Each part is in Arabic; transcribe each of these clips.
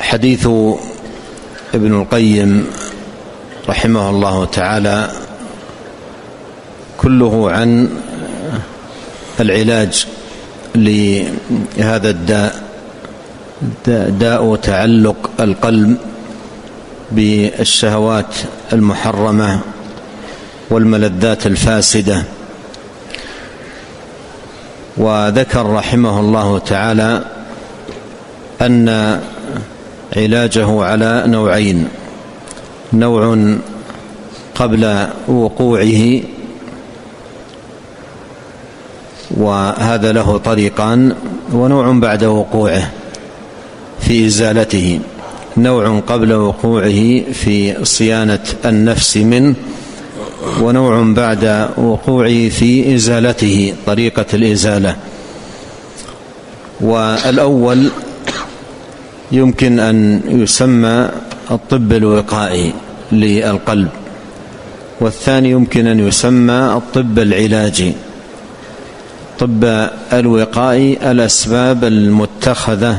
حديث ابن القيم رحمه الله تعالى كله عن العلاج لهذا الداء، داء تعلق القلب بالشهوات المحرمة والملذات الفاسدة. وذكر رحمه الله تعالى أن علاجه على نوعين: نوع قبل وقوعه، وهذا له طريقان، ونوع بعد وقوعه في إزالته. نوع قبل وقوعه في صيانة النفس منه، ونوع بعد وقوعه في إزالته، طريقة الإزالة. والأول يمكن أن يسمى الطب الوقائي للقلب، والثاني يمكن أن يسمى الطب العلاجي. الطب الوقائي الأسباب المتخذة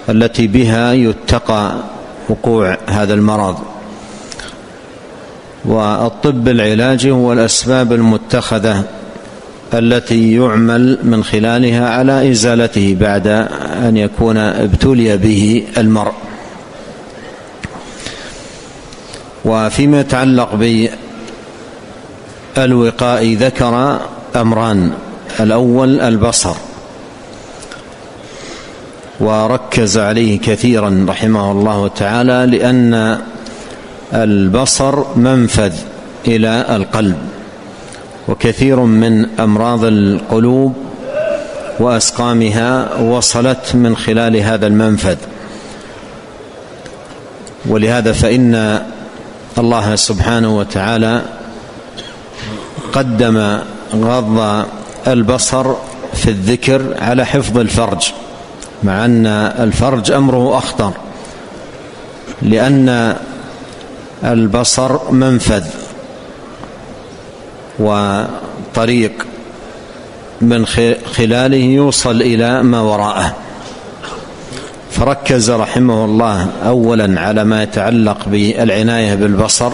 التي بها يتقى وقوع هذا المرض، والطب العلاجي هو الأسباب المتخذة التي يعمل من خلالها على إزالته بعد أن يكون ابتلي به المرء. وفيما يتعلق بالوقائي ذكر أمران: الأول البصر، وركز عليه كثيرا رحمه الله تعالى، لأن البصر منفذ إلى القلب، وكثير من أمراض القلوب وأسقامها وصلت من خلال هذا المنفذ. ولهذا فإن الله سبحانه وتعالى قدم غض البصر في الذكر على حفظ الفرج، مع أن الفرج أمره أخطر، لأن البصر منفذ وطريق من خلاله يوصل إلى ما وراءه. فركز رحمه الله أولا على ما يتعلق بالعناية بالبصر،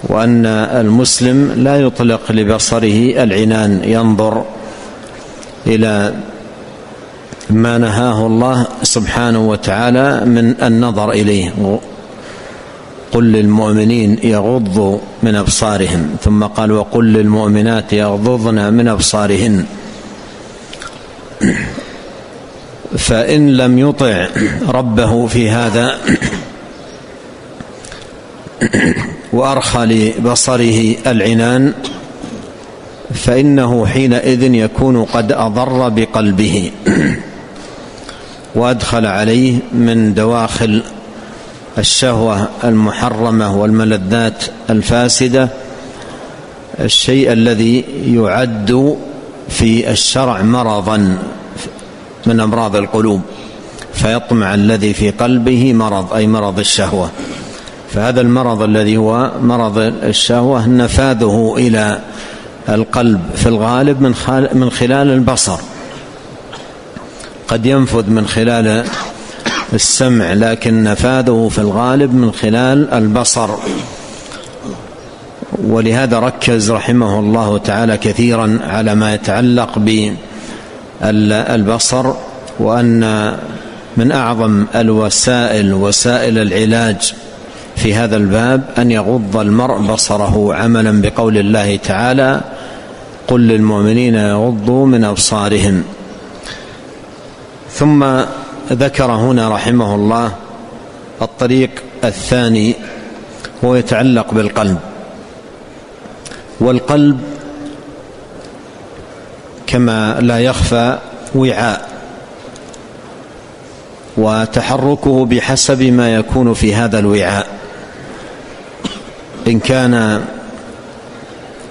وأن المسلم لا يطلق لبصره العنان، ينظر إلى ما نهاه الله سبحانه وتعالى من النظر إليه. قل للمؤمنين يغضوا من أبصارهم، ثم قال وقل للمؤمنات يغضضن من أبصارهن. فإن لم يطع ربه في هذا وأرخى لبصره العنان، فإنه حينئذ يكون قد أضر بقلبه وأدخل عليه من دواخل الشهوة المحرمة والملذات الفاسدة الشيء الذي يعد في الشرع مرضا من أمراض القلوب، فيطمع الذي في قلبه مرض، أي مرض الشهوة. فهذا المرض الذي هو مرض الشهوة نفاذه إلى القلب في الغالب من خلال البصر، قد ينفذ من خلال السمع، لكن نفاذه في الغالب من خلال البصر. ولهذا ركز رحمه الله تعالى كثيرا على ما يتعلق بالبصر، وأن من أعظم الوسائل، وسائل العلاج في هذا الباب، أن يغض المرء بصره عملا بقول الله تعالى قل للمؤمنين يغضوا من أبصارهم. ثم ذكر هنا رحمه الله الطريق الثاني، هو يتعلق بالقلب. والقلب كما لا يخفى وعاء، وتحركه بحسب ما يكون في هذا الوعاء. إن كان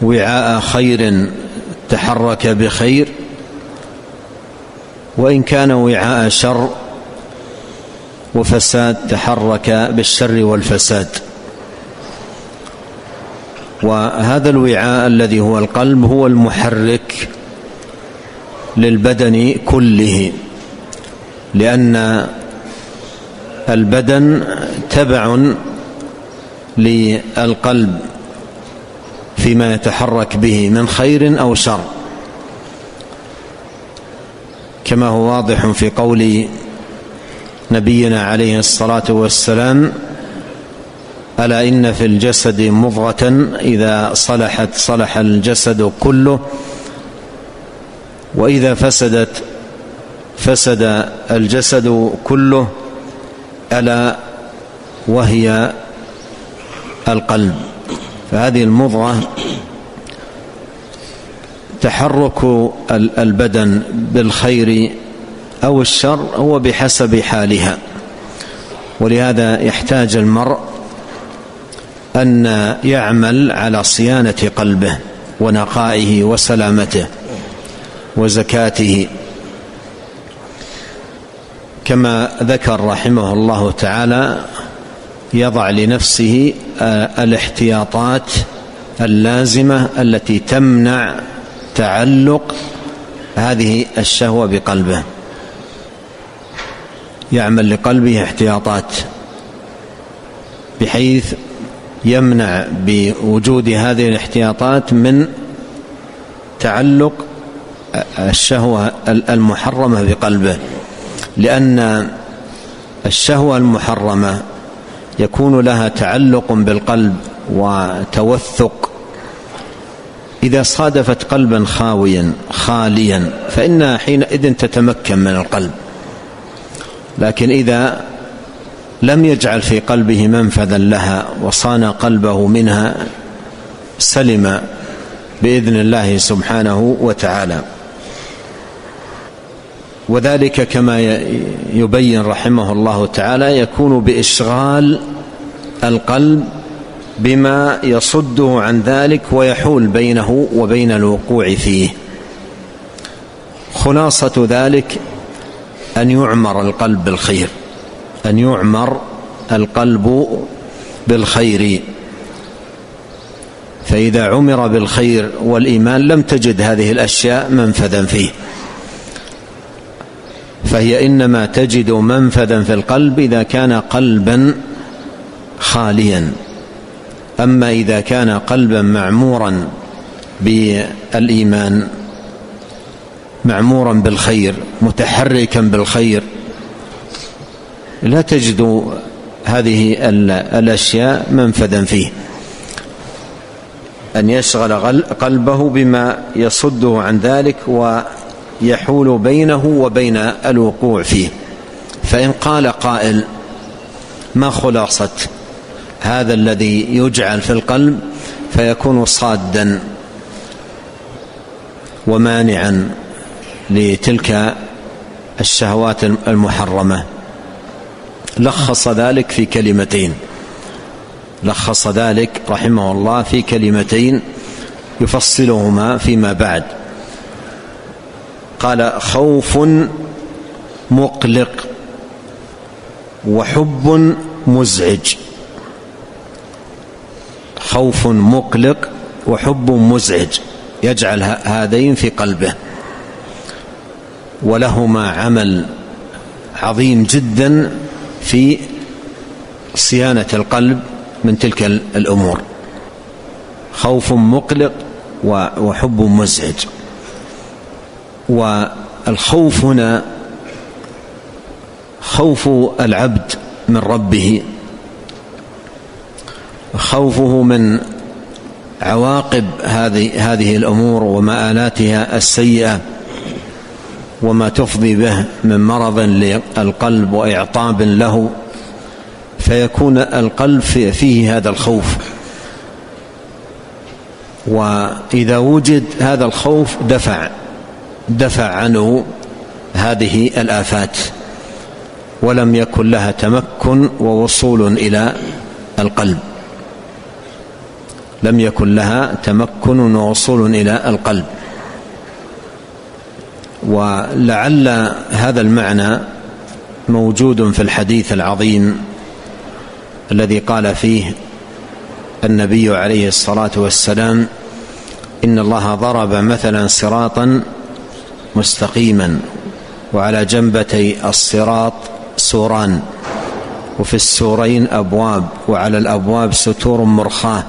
وعاء خير تحرك بخير، وإن كان وعاء شر وفساد تحرك بالشر والفساد. وهذا الوعاء الذي هو القلب هو المحرك للبدن كله، لأن البدن تبع للقلب فيما يتحرك به من خير أو شر، كما هو واضح في قول نبينا عليه الصلاة والسلام: ألا إن في الجسد مضغة إذا صلحت صلح الجسد كله، وإذا فسدت فسد الجسد كله، ألا وهي القلب. فهذه المضغة تحرك البدن بالخير أو الشر هو بحسب حالها، ولهذا يحتاج المرء أن يعمل على صيانة قلبه ونقائه وسلامته وزكاته، كما ذكر رحمه الله تعالى يضع لنفسه الاحتياطات اللازمة التي تمنع تعلق هذه الشهوة بقلبه. يعمل لقلبه احتياطات بحيث يمنع بوجود هذه الاحتياطات من تعلق الشهوة المحرمة بقلبه، لأن الشهوة المحرمة يكون لها تعلق بالقلب وتوثق. إذا صادفت قلبا خاليا فإنها حينئذ تتمكن من القلب، لكن إذا لم يجعل في قلبه منفذا لها وصان قلبه منها سلم بإذن الله سبحانه وتعالى. وذلك كما يبين رحمه الله تعالى يكون بإشغال القلب بما يصده عن ذلك ويحول بينه وبين الوقوع فيه. خلاصة ذلك أن يعمر القلب بالخير، أن يعمر القلب بالخير. فإذا عمر بالخير والإيمان لم تجد هذه الأشياء منفذا فيه، فهي إنما تجد منفذا في القلب إذا كان قلبا خاليا. أما إذا كان قلبا معمورا بالإيمان، معمورا بالخير، متحركا بالخير، لا تجد هذه الأشياء منفذا فيه. أن يشغل قلبه بما يصده عن ذلك ويحول بينه وبين الوقوع فيه. فإن قال قائل: ما خلاصة هذا الذي يجعل في القلب فيكون صادا ومانعا لتلك الشهوات المحرمة؟ لخص ذلك في كلمتين، لخص ذلك رحمه الله في كلمتين يفصلهما فيما بعد. قال: خوف مقلق وحب مزعج. خوف مقلق وحب مزعج يجعل هذين في قلبه، ولهما عمل عظيم جدا في صيانة القلب من تلك الأمور. خوف مقلق وحب مزعج. والخوف هنا خوف العبد من ربه، خوفه من عواقب هذه الأمور ومآلاتها السيئة وما تفضي به من مرض للقلب وإعطاب له، فيكون القلب فيه هذا الخوف. وإذا وجد هذا الخوف دفع عنه هذه الآفات، ولم يكن لها تمكن ووصول إلى القلب، لم يكن لها تمكن ووصول إلى القلب. ولعل هذا المعنى موجود في الحديث العظيم الذي قال فيه النبي عليه الصلاة والسلام: إن الله ضرب مثلا صراطا مستقيما وعلى جنبتي الصراط سوران وفي السورين أبواب، وعلى الأبواب ستور مرخاة،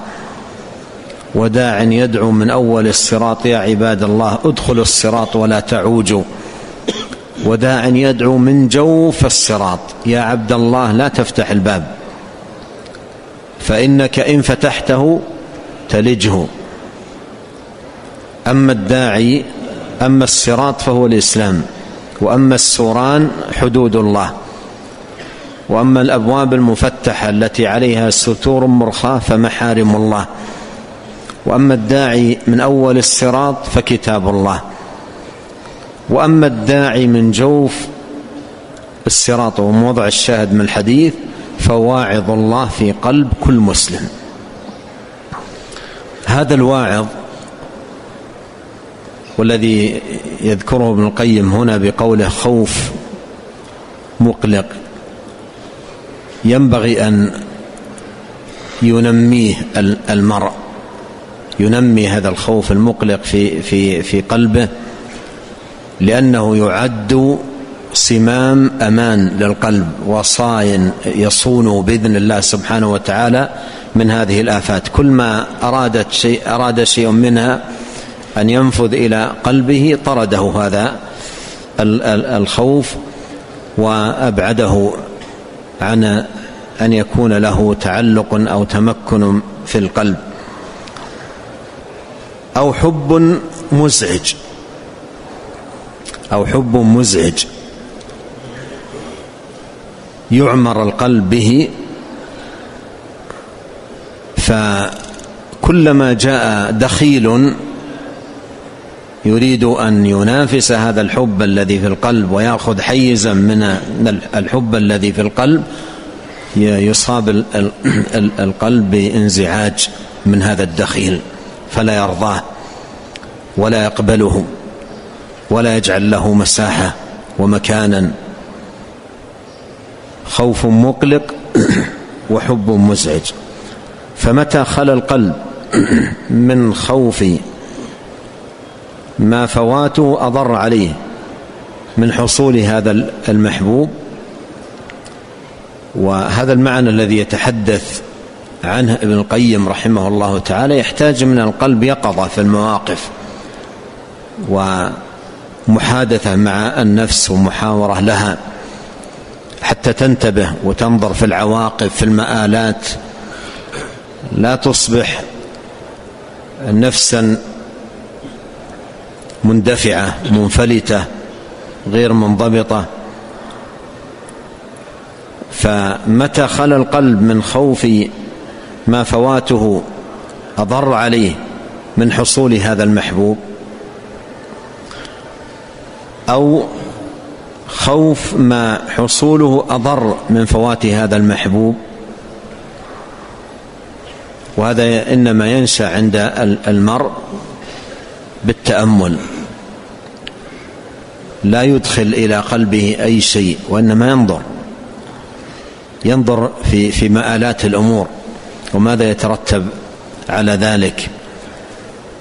وداع يدعو من أول الصراط يا عباد الله ادخلوا الصراط ولا تعوجوا، وداع يدعو من جوف الصراط يا عبد الله لا تفتح الباب فإنك إن فتحته تلجه. أما الداعي، أما الصراط فهو الإسلام، وأما السوران حدود الله، وأما الأبواب المفتحة التي عليها ستور مرخاة فمحارم الله، وأما الداعي من أول الصراط فكتاب الله، وأما الداعي من جوف الصراط وموضع الشاهد من الحديث فواعظ الله في قلب كل مسلم. هذا الواعظ والذي يذكره ابن القيم هنا بقوله خوف مقلق ينبغي أن ينميه المرء، ينمي هذا الخوف المقلق في قلبه، لأنه يعد صمام أمان للقلب وصاين يصونه بإذن الله سبحانه وتعالى من هذه الآفات. كل ما أراد شيء منها أن ينفذ إلى قلبه طرده هذا الخوف وأبعده عن أن يكون له تعلق أو تمكن في القلب. أو حب مزعج، أو حب مزعج يعمر القلب به، فكلما جاء دخيل يريد أن ينافس هذا الحب الذي في القلب ويأخذ حيزا من الحب الذي في القلب يصاب القلب بانزعاج من هذا الدخيل فلا يرضاه ولا يقبله ولا يجعل له مساحة ومكانا. خوف مقلق وحب مزعج. فمتى خلا القلب من خوف ما فواته أضر عليه من حصول هذا المحبوب، وهذا المعنى الذي يتحدث عنه ابن القيم رحمه الله تعالى يحتاج من القلب يقظة في المواقف ومحادثة مع النفس ومحاورة لها حتى تنتبه وتنظر في العواقب في المآلات، لا تصبح نفسا مندفعة منفلتة غير منضبطة. فمتى خلا القلب من خوف ما فواته أضر عليه من حصول هذا المحبوب، أو خوف ما حصوله أضر من فوات هذا المحبوب، وهذا إنما ينشأ عند المرء بالتأمل، لا يدخل إلى قلبه أي شيء وإنما ينظر في مآلات الأمور وماذا يترتب على ذلك.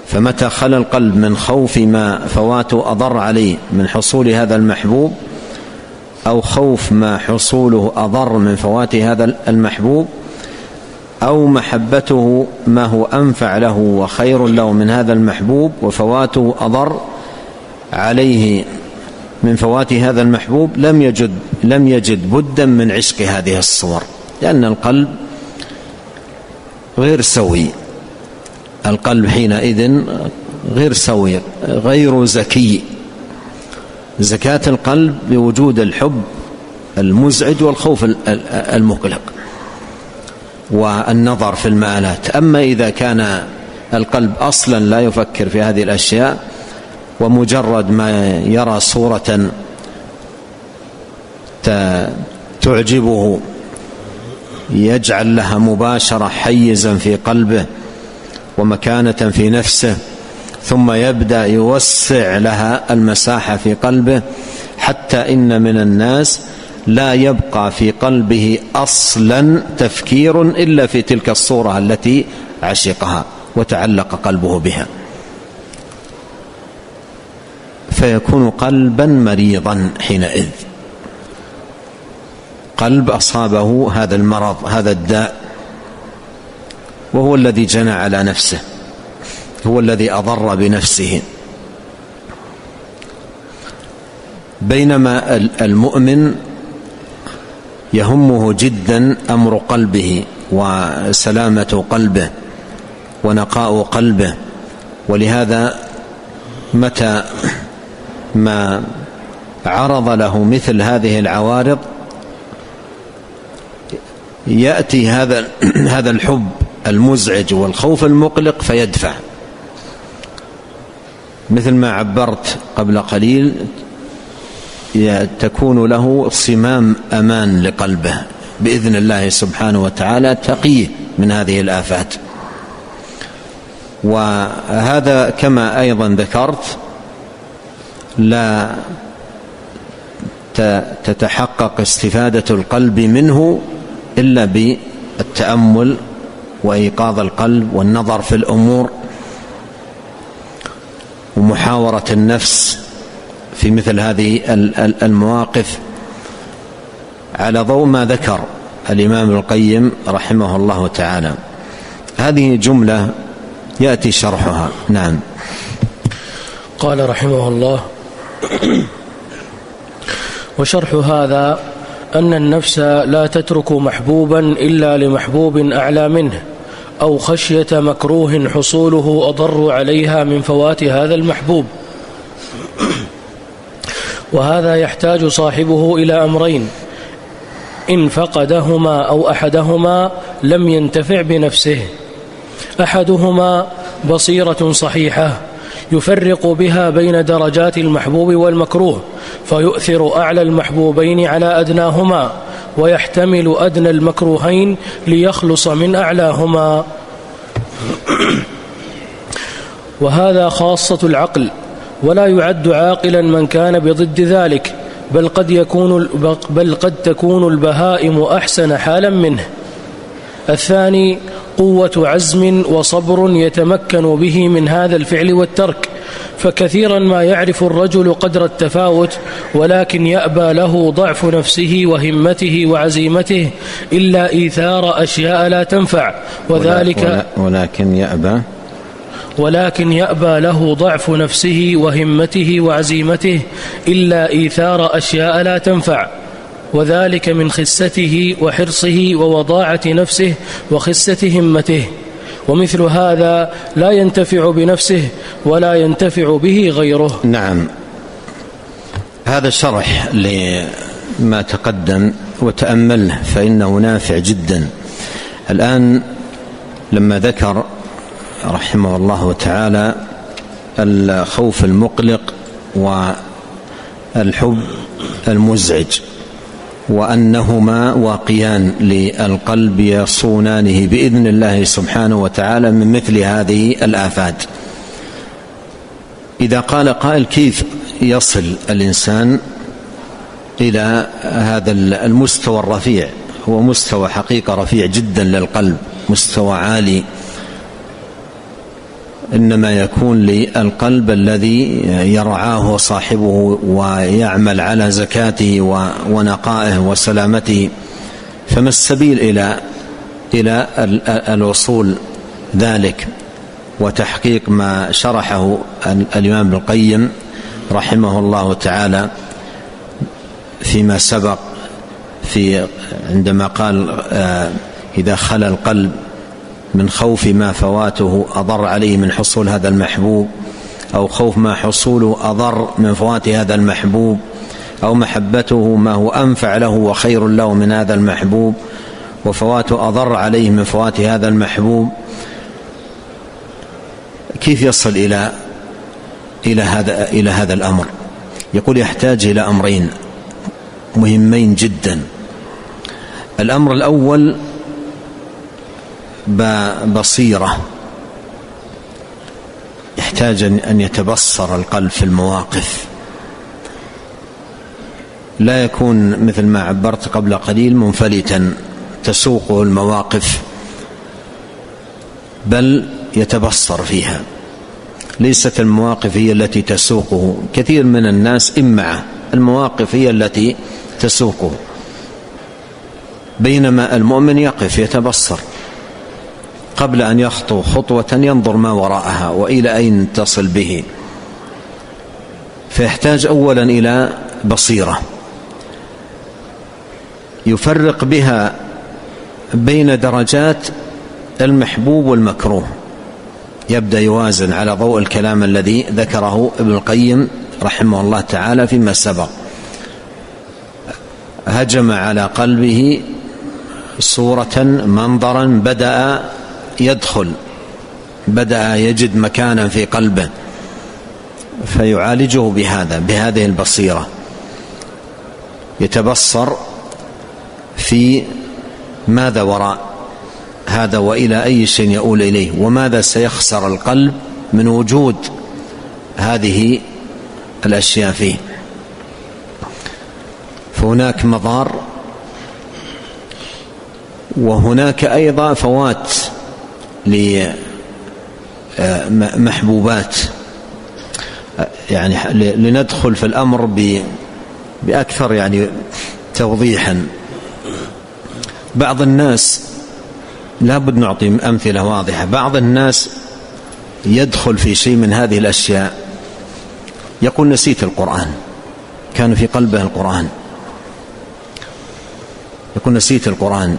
فمتى خلا القلب من خوف ما فواته أضر عليه من حصول هذا المحبوب، أو خوف ما حصوله أضر من فوات هذا المحبوب، أو محبته ما هو أنفع له وخير له من هذا المحبوب وفواته أضر عليه من فوات هذا المحبوب، لم يجد بدا من عشق هذه الصور، لأن القلب غير سوي. القلب حينئذ غير سوي غير زكي. زكاة القلب بوجود الحب المزعج والخوف المقلق والنظر في المآلات. أما إذا كان القلب أصلا لا يفكر في هذه الأشياء ومجرد ما يرى صورة تعجبه يجعل لها مباشرة حيزا في قلبه ومكانة في نفسه، ثم يبدأ يوسع لها المساحة في قلبه، حتى إن من الناس لا يبقى في قلبه أصلا تفكير إلا في تلك الصورة التي عشقها وتعلق قلبه بها، فيكون قلبا مريضا حينئذ، قلب أصابه هذا المرض، هذا الداء، وهو الذي جنى على نفسه، هو الذي أضر بنفسه. بينما المؤمن يهمه جدا أمر قلبه وسلامة قلبه ونقاء قلبه، ولهذا متى ما عرض له مثل هذه العوارض يأتي هذا الحب المزعج والخوف المقلق فيدفع، مثل ما عبرت قبل قليل، تكون له صمام أمان لقلبه بإذن الله سبحانه وتعالى، تقيه من هذه الآفات. وهذا كما أيضا ذكرت لا تتحقق استفادة القلب منه إلا بالتأمل وإيقاظ القلب والنظر في الأمور ومحاورة النفس في مثل هذه المواقف على ضوء ما ذكر الإمام ابن القيم رحمه الله تعالى. هذه جملة يأتي شرحها. نعم. قال رحمه الله: وشرح هذا أن النفس لا تترك محبوبا إلا لمحبوب أعلى منه، أو خشية مكروه حصوله أضر عليها من فوات هذا المحبوب. وهذا يحتاج صاحبه إلى أمرين: إن فقدهما أو أحدهما لم ينتفع بنفسه. أحدهما بصيرة صحيحة يفرق بها بين درجات المحبوب والمكروه، فيؤثر أعلى المحبوبين على أدناهما، ويحتمل أدنى المكروهين ليخلص من أعلاهما. وهذا خاصة العقل، ولا يعد عاقلا من كان بضد ذلك، بل قد تكون البهائم أحسن حالا منه. الثاني قوة عزم وصبر يتمكن به من هذا الفعل والترك، فكثيرا ما يعرف الرجل قدر التفاوت، ولكن يأبى له ضعف نفسه وهمته وعزيمته إلا إيثار أشياء لا تنفع، وذلك ولكن يأبى له ضعف نفسه وهمته وعزيمته إلا إيثار أشياء لا تنفع، وذلك من خسته وحرصه ووضاعة نفسه وخسة همته. ومثل هذا لا ينتفع بنفسه ولا ينتفع به غيره. نعم. هذا شرح لما تقدم وتأمله فإنه نافع جدا. الآن لما ذكر رحمه الله تعالى الخوف المقلق والحب المزعج، وأنهما واقيان للقلب يصونانه بإذن الله سبحانه وتعالى من مثل هذه الآفات. إذا قال قائل: كيف يصل الإنسان إلى هذا المستوى الرفيع؟ هو مستوى حقيقة رفيع جدا للقلب، مستوى عالي، إنما يكون للقلب الذي يرعاه صاحبه ويعمل على زكاته ونقائه وسلامته. فما السبيل إلى الوصول ذلك وتحقيق ما شرحه الإمام ابن القيم رحمه الله تعالى فيما سبق عندما قال: إذا خلا القلب من خوف ما فواته أضر عليه من حصول هذا المحبوب، أو خوف ما حصوله أضر من فوات هذا المحبوب، أو محبته ما هو أنفع له وخير له من هذا المحبوب، وفواته أضر عليه من فوات هذا المحبوب. كيف يصل إلى هذا الأمر؟ يقول: يحتاج إلى أمرين مهمين جدا. الأمر الأول بصيرة، يحتاج أن يتبصر القلب في المواقف، لا يكون مثل ما عبرت قبل قليل منفلتا تسوقه المواقف، بل يتبصر فيها. ليست المواقف هي التي تسوقه، كثير من الناس إمعة، المواقف هي التي تسوقه. بينما المؤمن يقف يتبصر قبل أن يخطو خطوة ينظر ما وراءها وإلى أين تصل به، فيحتاج أولا إلى بصيرة يفرق بها بين درجات المحبوب والمكروه، يبدأ يوازن على ضوء الكلام الذي ذكره ابن القيم رحمه الله تعالى فيما سبق. هجم على قلبه صورة منظرا بدأ يجد مكانا في قلبه، فيعالجه بهذه البصيرة، يتبصر في ماذا وراء هذا وإلى أي شيء يؤول إليه، وماذا سيخسر القلب من وجود هذه الأشياء فيه. فهناك مضار وهناك أيضا فوات لمحبوبات. يعني لندخل في الأمر بأكثر يعني توضيحا. بعض الناس لابد نعطي أمثلة واضحة. بعض الناس يدخل في شيء من هذه الأشياء يقول نسيت القرآن، كان في قلبه القرآن، يقول نسيت القرآن،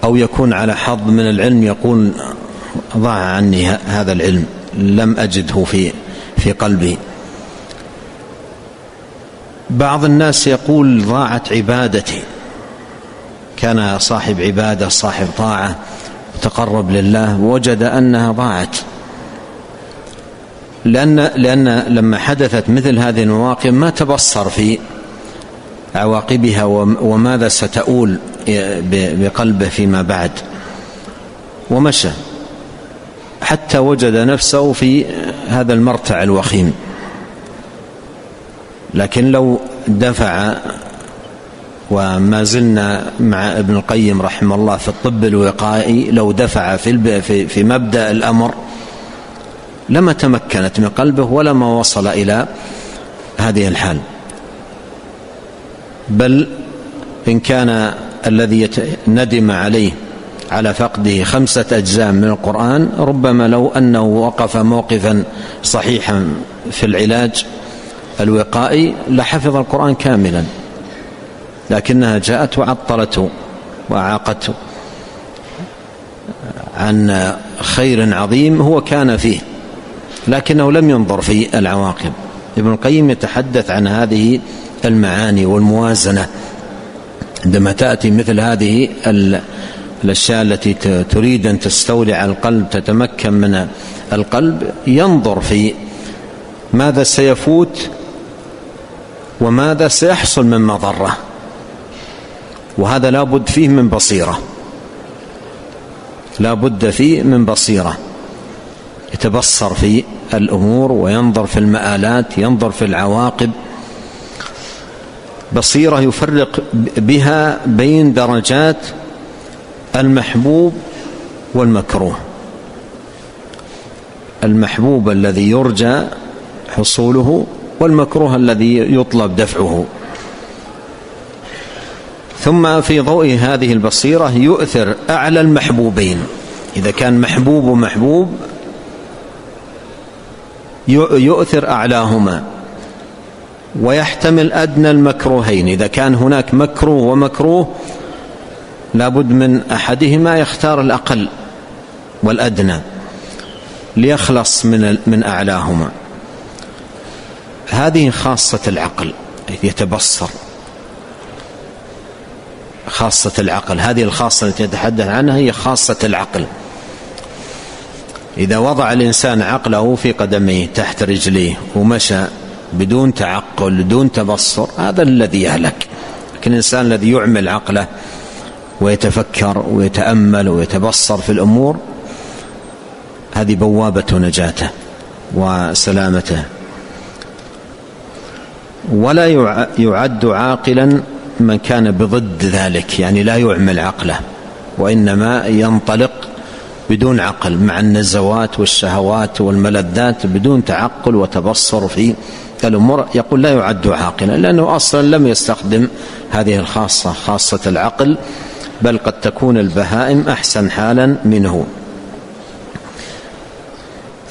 أو يكون على حظ من العلم يقول ضاع عني هذا العلم، لم أجده في قلبي. بعض الناس يقول ضاعت عبادتي، كان صاحب عبادة صاحب طاعة تقرب لله ووجد أنها ضاعت، لأن لما حدثت مثل هذه المواقف ما تبصر في عواقبها وماذا ستؤول بقلبه فيما بعد، ومشى حتى وجد نفسه في هذا المرتع الوخيم. لكن لو دفع، وما زلنا مع ابن القيم رحمه الله في الطب الوقائي، لو دفع في مبدأ الأمر لما تمكنت من قلبه ولما وصل إلى هذه الحال. بل إن كان الذي ندم عليه على فقده 5 أجزاء من القرآن، ربما لو أنه وقف موقفا صحيحا في العلاج الوقائي لحفظ القرآن كاملا، لكنها جاءت وعطلته وعاقته عن خير عظيم هو كان فيه، لكنه لم ينظر في العواقب. ابن القيم يتحدث عن هذه المعاني والموازنة عندما تأتي مثل هذه الأشياء التي تريد أن تستولي على القلب، تتمكن من القلب، ينظر في ماذا سيفوت وماذا سيحصل من مضرة، وهذا لا بد فيه من بصيرة، لا بد فيه من بصيرة، يتبصر في الأمور وينظر في المآلات، ينظر في العواقب، بصيرة يفرق بها بين درجات المحبوب والمكروه. المحبوب الذي يرجى حصوله، والمكروه الذي يطلب دفعه. ثم في ضوء هذه البصيرة يؤثر أعلى المحبوبين، إذا كان محبوب ومحبوب يؤثر أعلاهما، ويحتمل أدنى المكروهين. إذا كان هناك مكروه ومكروه لابد من أحدهما يختار الأقل والأدنى ليخلص من أعلاهما. هذه خاصة العقل، يتبصر، خاصة العقل. هذه الخاصة التي يتحدث عنها هي خاصة العقل. إذا وضع الإنسان عقله في قدميه تحت رجليه ومشى بدون تعقل بدون تبصر، هذا الذي يهلك. لكن الإنسان الذي يعمل عقله ويتفكر ويتأمل ويتبصر في الأمور، هذه بوابة نجاته وسلامته. ولا يعد عاقلا من كان بضد ذلك، يعني لا يعمل عقله وإنما ينطلق بدون عقل مع النزوات والشهوات والملذات بدون تعقل وتبصر في الأمور، يقول لا يعد عاقلا، لأنه أصلا لم يستخدم هذه الخاصة، خاصة العقل بل قد تكون البهائم أحسن حالا منه.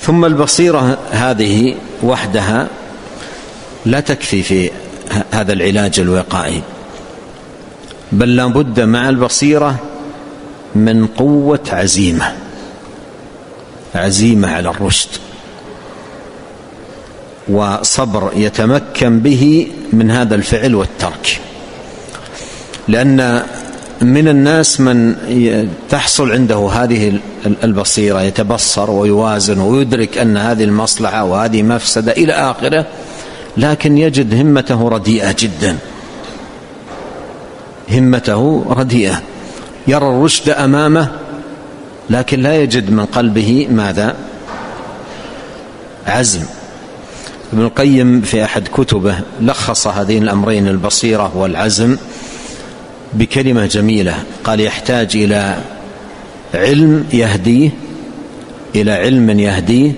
ثم البصيرة هذه وحدها لا تكفي في هذا العلاج الوقائي، بل لا بد مع البصيرة من قوة عزيمة على الرشد، وصبر يتمكن به من هذا الفعل والترك. لأن من الناس من تحصل عنده هذه البصيرة، يتبصر ويوازن ويدرك أن هذه المصلحة وهذه مفسدة إلى آخره، لكن يجد همته رديئة جدا، همته رديئة، يرى الرشد أمامه لكن لا يجد من قلبه ماذا؟ عزم. ابن القيم في أحد كتبه لخص هذين الأمرين، البصيرة والعزم، بكلمة جميلة، قال: يحتاج إلى علم يهديه، إلى علم يهديه،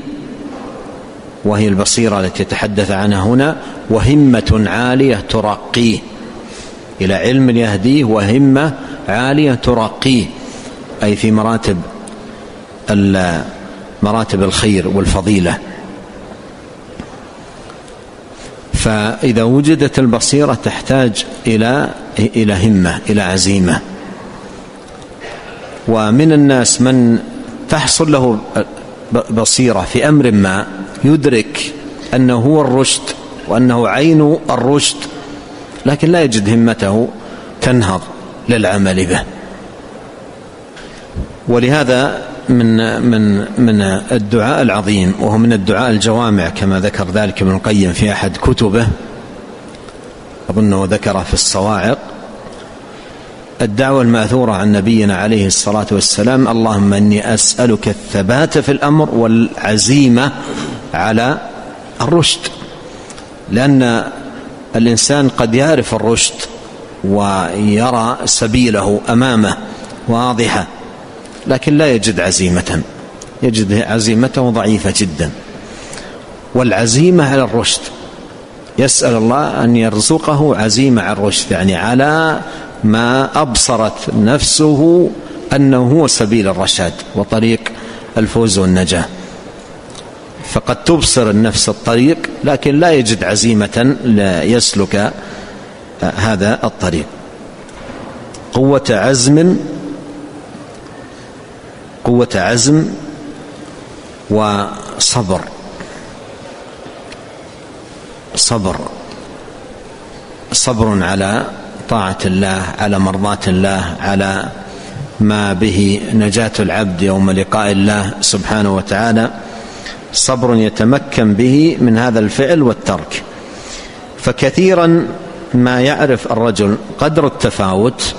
وهي البصيرة التي يتحدث عنها هنا، وهمة عالية ترقيه. إلى علم يهديه وهمة عالية ترقيه، أي في مراتب الخير والفضيلة. فإذا وجدت البصيرة تحتاج إلى همة، إلى عزيمة. ومن الناس من تحصل له بصيرة في أمر ما، يدرك أنه هو الرشد وأنه عين الرشد، لكن لا يجد همته تنهض للعمل به. ولهذا من الدعاء العظيم، وهو من الدعاء الجوامع كما ذكر ذلك ابن القيم في أحد كتبه، أظنه ذكره في الصواعق، الدعوة المأثورة عن نبينا عليه الصلاة والسلام: اللهم إني أسألك الثبات في الأمر والعزيمة على الرشد. لأن الإنسان قد يعرف الرشد ويرى سبيله أمامه واضحة، لكن لا يجد عزيمة، يجد عزيمته ضعيفة جدا. والعزيمة على الرشد، يسأل الله أن يرزقه عزيمة على الرشد، يعني على ما أبصرت نفسه أنه هو سبيل الرشاد وطريق الفوز والنجاة. فقد تبصر النفس الطريق لكن لا يجد عزيمة ليسلك هذا الطريق. قوة عزم وصبر، صبر على طاعة الله، على مرضاة الله، على ما به نجاة العبد يوم لقاء الله سبحانه وتعالى، صبر يتمكن به من هذا الفعل والترك. فكثيرا ما يعرف الرجل قدر التفاوت،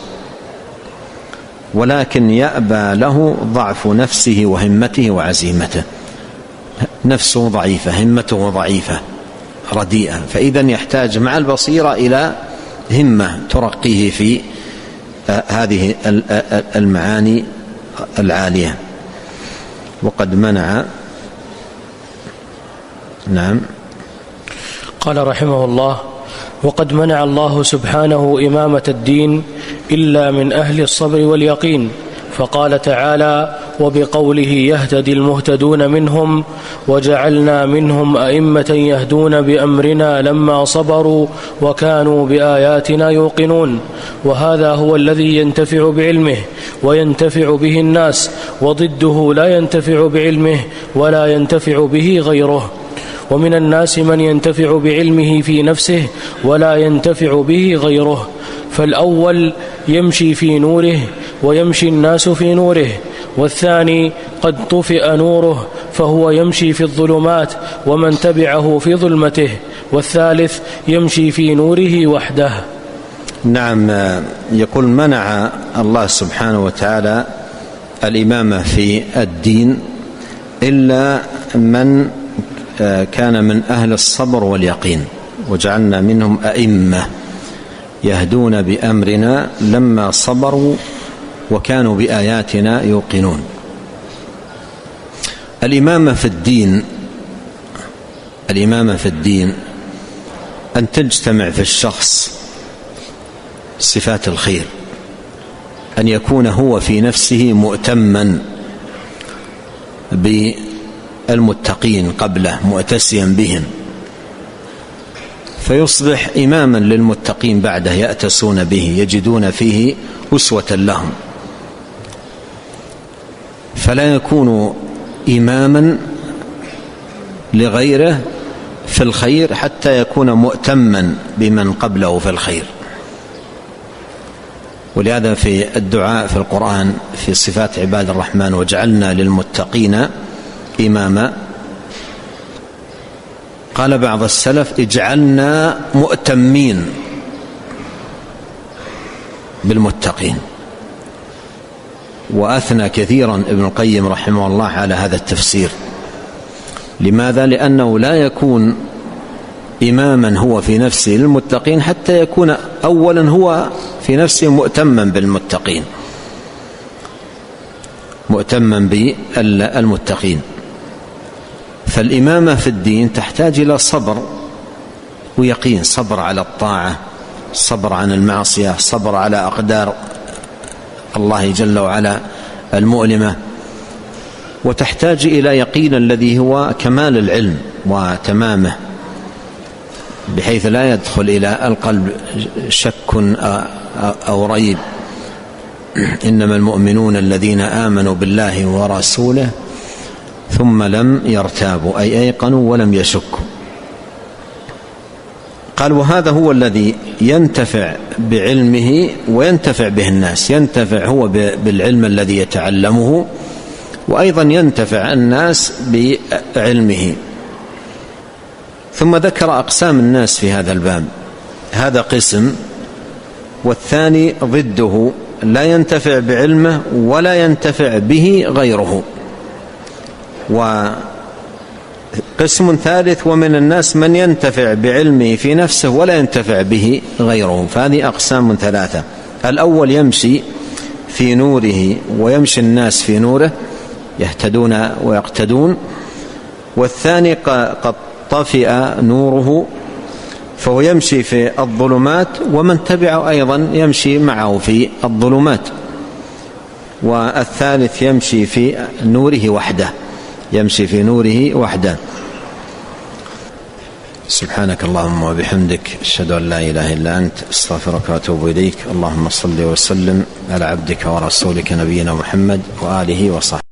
ولكن يأبى له ضعف نفسه وهمته وعزيمته، نفسه ضعيفة، همته ضعيفة رديئة، فإذا يحتاج مع البصيرة إلى همة ترقيه في هذه المعاني العالية. وقد منع، نعم، قال رحمه الله: وقد منع الله سبحانه إمامة الدين إلا من أهل الصبر واليقين، فقال تعالى: وبقوله يهتدي المهتدون منهم وجعلنا منهم أئمة يهدون بأمرنا لما صبروا وكانوا بآياتنا يوقنون. وهذا هو الذي ينتفع بعلمه وينتفع به الناس، وضده لا ينتفع بعلمه ولا ينتفع به غيره. ومن الناس من ينتفع بعلمه في نفسه ولا ينتفع به غيره، فالأول يمشي في نوره ويمشي الناس في نوره، والثاني قد طفئ نوره فهو يمشي في الظلمات ومن تبعه في ظلمته، والثالث يمشي في نوره وحده. نعم، يقول: منع الله سبحانه وتعالى الإمامة في الدين إلا من كان من أهل الصبر واليقين، وجعلنا منهم أئمة يهدون بأمرنا لما صبروا وكانوا بآياتنا يوقنون. الإمامة في الدين أن تجتمع في الشخص صفات الخير، أن يكون هو في نفسه مؤتما بالمتقين قبله، مؤتسيا بهم، فيصبح إماما للمتقين بعده، يأتسون به، يجدون فيه أسوة لهم، فلا يكون إماما لغيره في الخير حتى يكون مؤتما بمن قبله في الخير. ولهذا في الدعاء في القرآن في صفات عباد الرحمن: وجعلنا للمتقين إماما، قال بعض السلف: اجعلنا مؤتمين بالمتقين. وأثنى كثيرا ابن القيم رحمه الله على هذا التفسير. لماذا؟ لأنه لا يكون إماما هو في نفسه للمتقين حتى يكون أولا هو في نفسه مؤتما بالمتقين، مؤتما بالمتقين. فالإمامة في الدين تحتاج إلى صبر ويقين، صبر على الطاعة، صبر عن المعصية، صبر على أقدار الله جل وعلا المؤلمة، وتحتاج إلى يقين الذي هو كمال العلم وتمامه، بحيث لا يدخل إلى القلب شك أو ريب. إنما المؤمنون الذين آمنوا بالله ورسوله ثم لم يرتابوا، أي أيقنوا ولم يشكوا. قال: وهذا هو الذي ينتفع بعلمه وينتفع به الناس، ينتفع هو بالعلم الذي يتعلمه، وأيضا ينتفع الناس بعلمه. ثم ذكر أقسام الناس في هذا الباب، هذا قسم، والثاني ضده، لا ينتفع بعلمه ولا ينتفع به غيره. وقسم ثالث: ومن الناس من ينتفع بعلمه في نفسه ولا ينتفع به غيره. فهذه أقسام ثلاثة: الأول يمشي في نوره ويمشي الناس في نوره، يهتدون ويقتدون. والثاني قد طفئ نوره فهو يمشي في الظلمات، ومن تبعه أيضا يمشي معه في الظلمات. والثالث يمشي في نوره وحده، يمشي في نوره وحده. سبحانك اللهم وبحمدك، أشهد أن لا إله إلا أنت، أستغفرك وأتوب إليك. اللهم صل وسلم على عبدك ورسولك نبينا محمد وآله وصحبه.